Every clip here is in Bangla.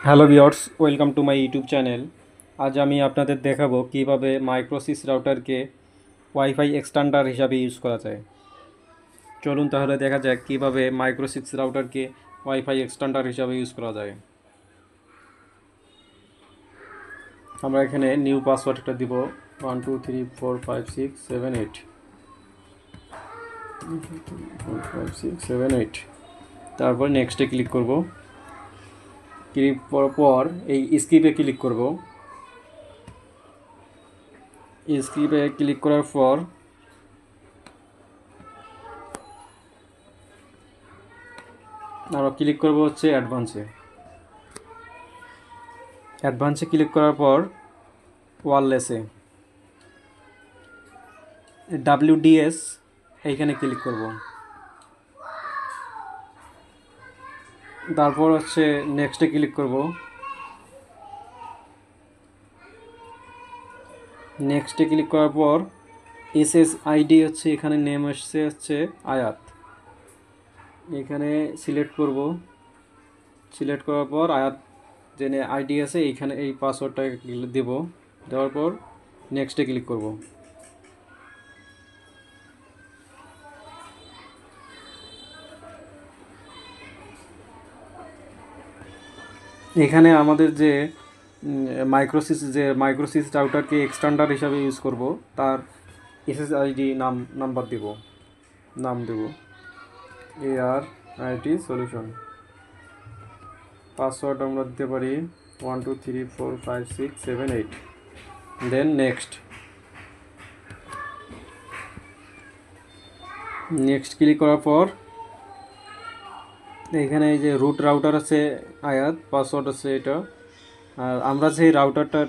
Hello viewers, welcome to my YouTube channel. আজ আমি আপনাদের দেখাবো কিভাবে মাইক্রোসিস রাউটারকে ওয়াইফাই এক্সটেন্ডার হিসাবে ইউজ করা যায়। চলুন তাহলে দেখা যাক কিভাবে মাইক্রোসিস রাউটারকে ওয়াইফাই এক্সটেন্ডার হিসাবে ইউজ করা যায়। আমরা এখানে নিউ পাসওয়ার্ড একটা দিব 1234567 8 5678। তারপর নেক্সটে ক্লিক করব। ক্লিক করার পর এই স্কিপে ক্লিক করব। স্কিপে ক্লিক করার পর আমরা ক্লিক করব হচ্ছে অ্যাডভান্সে ক্লিক করার পর ওয়্যারলেসে WDS এইখানে ক্লিক করব। তারপর হচ্ছে নেক্সটে ক্লিক করব। নেক্সটে ক্লিক করার পর SSID হচ্ছে এখানে নেম আসছে হচ্ছে আয়াত, এখানে সিলেক্ট করব। সিলেক্ট করার পর আয়াত যে আইডি আছে এইখানে এই পাসওয়ার্ডটা দেব। দেওয়ার পর নেক্সটে ক্লিক করব। এখানে আমাদের যে মাইক্রোসিস রাউটারকে এক্সটেন্ডার হিসাবে ইউজ করব তার SSID নাম্বার নাম দেব ARIT সলিউশন। পাসওয়ার্ড আমরা দিতে পারি 1234567 8। দেন নেক্সট ক্লিক করার পর এখানে এই যে রুট রাউটার আছে আয়াত, পাসওয়ার্ড আছে এটা। আর আমরা যে রাউটারটার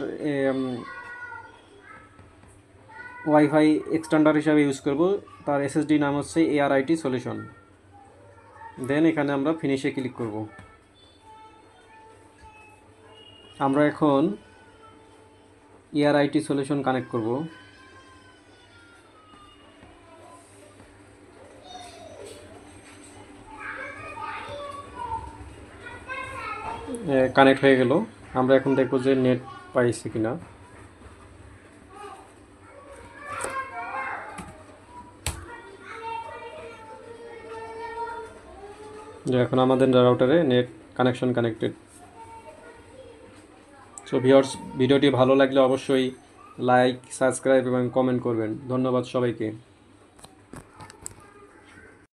ওয়াইফাই এক্সটেন্ডার হিসাবে ইউজ করব তার SSD নাম হচ্ছে ARIT সলিউশন। দেন এখানে আমরা ফিনিশে ক্লিক করব। আমরা এখন ARIT সলিউশন কানেক্ট করব। কানেক্ট হয়ে গেল। আমরা এখন দেখব যে নেট পাইছি কিনা। যে এখন আমাদের রাউটারে net connection connected. So viewers, ভিডিওটি ভালো লাগলে অবশ্যই লাইক, সাবস্ক্রাইব এবং কমেন্ট করবেন। ধন্যবাদ সবাইকে।